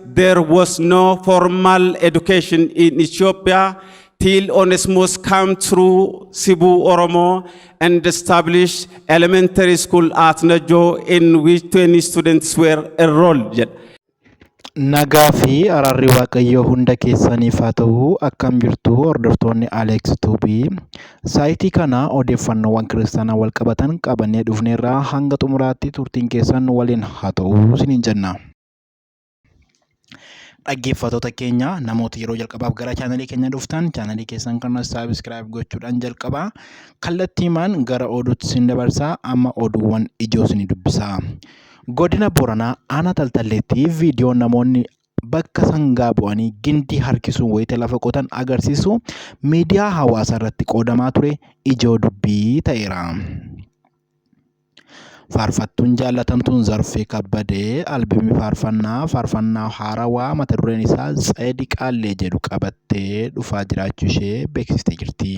there was no formal education in Ethiopia till Onesmus came through Cebu Oromo and established elementary school at Najo in which 20 students were enrolled. Nagaa fi araarri waaqayyoo hunda keessaniif haa ta'u, akkam jirtu hordoftoonni Alex Tuubii. Saayitii kana odeeffannoowwan kiristaanaa wal qabatan qabannee dhufneerraa hanga xumuraatti turtiin keessan waliin haa ta'u isiniin jenna. Dhaggeeffattoota keenya namoota yeroo jalqabaaf gara chaanalii keenya dhuftan chaanalii keessan kana saabskraayib gochuudhaan jalqabaa. Kallattiimaan gara oduutti isin dabarsaa, amma oduuwwan ijoo isin dubbisaa. Godina Booranaa aanaa Taltalleetti viidiyoon namoonni bakka sangaa bu'anii gindii harkisuun wayita lafa qotan agarsiisu miidiyaa hawaasaa irratti qoodamaa ture ijoo dubbii ta'eera. Faarfattuun jaallatamtuun Zarfee Kabbadee albeemii faarfannaa haarawaa mata dureen isaa Tseediqaallee jedhu qabattee dhufaa jiraachuu ishee beeksistee jirti.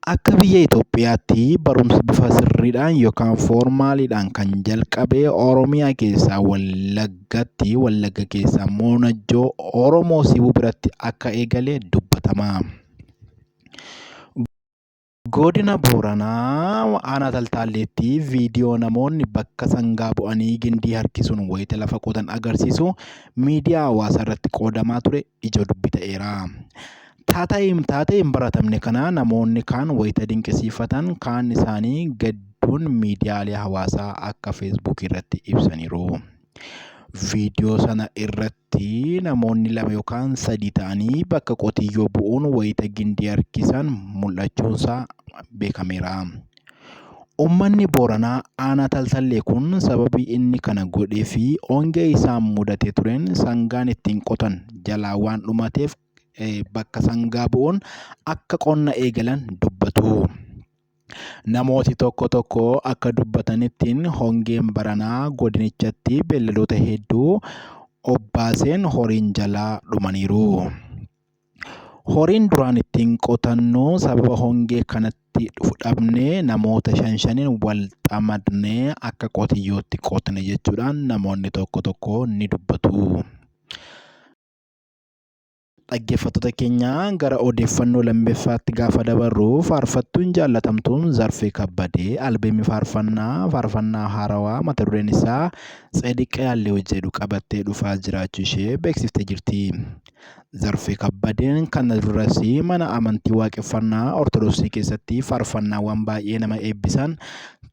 Akka biyya Itoophiyaatti barumsa bifa sirriidhaan yookaan foormaaliidhaan kan jalqabe Oromiyaa keessaa Wallaggatti, Wallagga keessaa Moonajjoo Oromoo Sibuu biratti akka eegale dubbatama. Godina Booranaa aanaa Taltalleetti viidiyoo namoonni bakka sangaa bu'anii gindii harkisuun wayita lafa qotan agarsiisu miidiyaa hawaasaa irratti qoodamaa ture ijoo dubbii ta'eera. Taateen baratamne kana namoonni kaan wayita dinqisiifatan, kaan isaanii gadduun miidiyaalee hawaasaa akka Facebook irratti ibsaniiru. Viidiyoo sana irratti namoonni 2 yookaan 3 ta'anii bakka qotiyyoo bu'uun wayita gindii harkisan mul'achuunsaa beekameera. Uummanni Booranaa aanaa Taltallee kun sababii inni kana godhee fi hongee isaan mudatee tureen sangaan ittiin qotan jalaa waan dhumateef bakka sangaa bu'uun akka qonna eegalan dubbatu. Namooti tokko akka dubbatanittiin hongeen baranaa godinichatti beelladoota hedduu obbaaseen horiin jalaa dhumaniiru. Horiin duraan ittiin qotannu sababa hongee kanatti dhabnee namoota 5 wal xamadnee akka qotiyyootti qotne jechuudhaan namoonni tokko ni dubbatu. Dhaggeeffattoota keenya gara odeeffannoo lammeeffaatti gaafa dabarru faarfattuun jaallatamtuun Zarfee Kabbadee albeemii faarfannaa haarawaa mata dureen isaa Tseediqaallee jedhu qabattee dhufaa jiraachuu ishee beeksiftee jirti. Zarfee Kabbadeen kana duras mana amantii waaqeffannaa Ortodoksii keessatti faarfannaawwan baay'ee nama eebbisan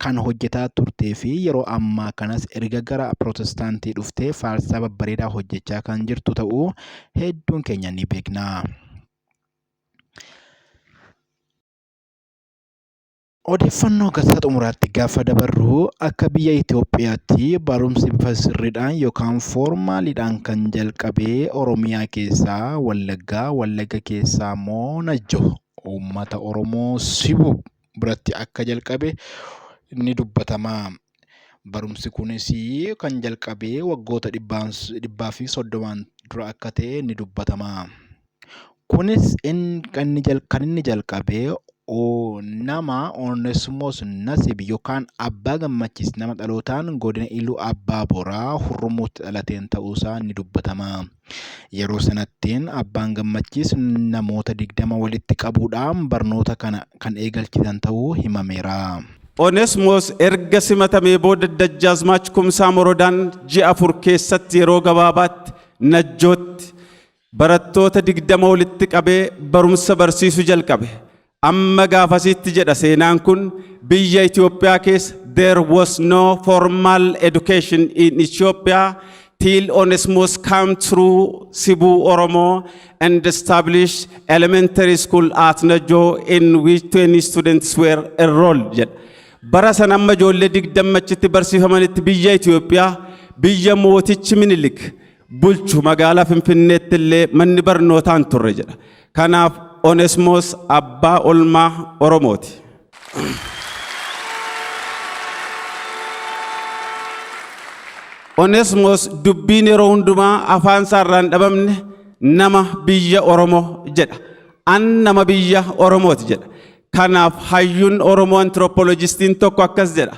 kan hojjetaa turtee fi yeroo ammaa kanas erga gara Pirootestaantii dhuftee faarsaa babbareedaa hojjechaa kan jirtu ta'uu hedduun keenya ni beekna. Odeeffannoo gara xumuraatti gaafa dabarru akka biyya Itoophiyaatti barumsi bifa sirriidhaan yookaan foormaaliidhaan kan jalqabe Oromiyaa keessaa Wallagga keessaa Moonajjoo uummata Oromoo Sibuu biratti akka jalqabe ni dubbatama. Barumsi kunis kan jalqabe waggoota 130 dura akka ta'e ni dubbatama. Kunis kan inni jalqabe nama Onesimoos Nasib yookaan Abbaa Gammachiis nama dhalootaan godina Iluu Abbaa Boraa Hurrumuutti dhalateen ta'uusaa ni dubbatama. Yeroo sanattiin Abbaan Gammachiis namoota 20 walitti qabuudhaan barnoota kana kan eegalchisan ta'uu himameera. Onesimoos erga simatamee booda Dajjaazmaach Kumsaa Morodaan ji'a 4 keessatti yeroo gabaabaatti Najjootti barattoota 20 walitti qabee barumsa barsiisuu jalqabe. Amma gaafasitti jedha seenaan kun biyya Itoophiyaa keessa there was no formal education in Ethiopia till Onesmus came through Cebu Oromo and established elementary school at Najo in which 20 students were enrolled. Bara sana amma ijoollee 20 achitti barsiifamanitti biyya Itoophiyaa biyya mootichi Minilik bulchu magaalaa Finfinneetti illee manni barnootaan turre jedha. Kanaaf Onesimoos abbaa olmaa Oromooti. Onesimoos dubbiin yeroo hundumaa afaan isaarraan dhabamne nama biyya Oromoo jedha. An nama biyya Oromooti jedha. Kanaaf hayyuun Oromoo anthropologistiin tokko akkas jedha.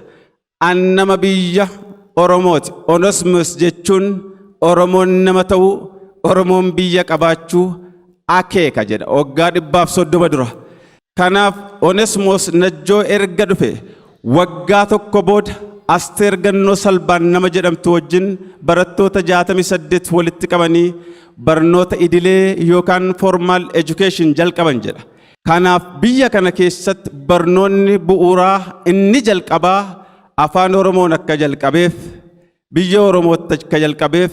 An nama biyya Oromooti. Onesimoos jechuun Oromoon nama ta'uu, Oromoon biyya qabaachuu akeeka jedha waggaa 130 dura. Kanaaf Onesmoos Najjoo erga dhufe waggaa tokko booda Asteer Gannoo Salbaan nama jedhamtu wajjin barattoota 68 walitti qabanii barnoota idilee yookaan formal education jalqaban jedha. Kanaaf biyya kana keessatti barnoonni bu'uuraa inni jalqabaa afaan Oromoon akka jalqabeef, biyya Oromootti akka jalqabeef,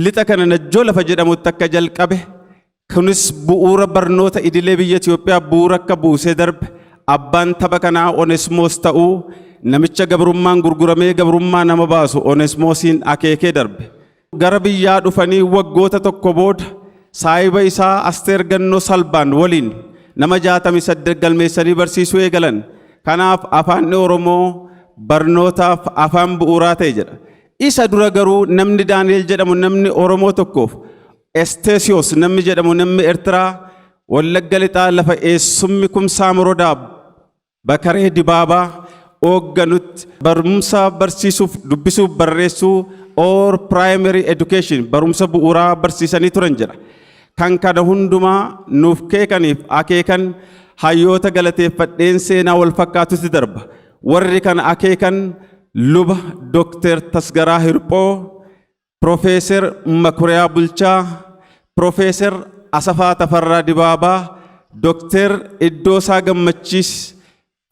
lixa kana Najjoo lafa jedhamutti akka jalqabe, kunis bu'uura barnoota idilee biyya Itoophiyaa bu'uura akka buusee darbe, abbaan tapha kanaa Onesmoos ta'uu, namicha gabrummaan gurguramee gabrummaa nama baasu Onesmoosiin akeekee darbe. Gara biyyaa dhufanii waggoota tokko booda saahiba isaa Asteer Gannoo Salbaan waliin nama 68 galmeessanii barsiisuu eegalan. Kanaaf afaan Oromoo barnootaaf afaan bu'uuraa ta'e jedha. Isa dura garuu namni Daani'el jedhamu namni Oromoo tokkoof Esteesiyoos namni jedhamu namni Eertiraa Wallagga Lixaa lafa eessummi Kumsaa Morodaa Bakaree Dibaabaa hoogganutti barumsa barsiisuuf dubbisuuf barreessuu or primary education barumsa bu'uuraa barsiisanii turan jedha. Kan kana hundumaa nuuf keekaniif akeekan hayyoota galateeffadheen seenaa wal fakkaatutti darba. Warri kana akeekan luba Dr. Tasgaraa Hirphoo, Profeesar Makuriyaa Bulchaa, Profeesar Asafaa Tafarraa Dibaabaa, Dr. Iddoosaa Gammachiis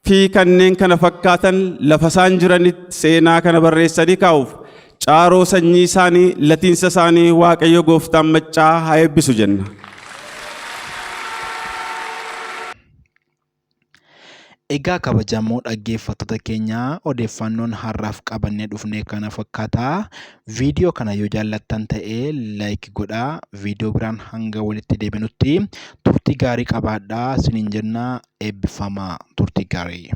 fi kanneen kana fakkaatan lafa isaan jiranitti seenaa kana barreessanii kaa'uuf caaroo sanyii isaanii latiinsa isaanii Waaqayyo Gooftaan maccaa haa eebbisu jenna. Egaa kabajamoo dhaggeeffattoota keenyaa odeeffannoon har'aaf qabannee dhufne kana fakkaata. Viidiyoo kana yoo jaallattan ta'ee laayik godhaa. Viidiyoo biraan hanga walitti deebinutti turtii gaarii qabaadhaa. Isiniin jenna eebbifamaa turtii gaarii.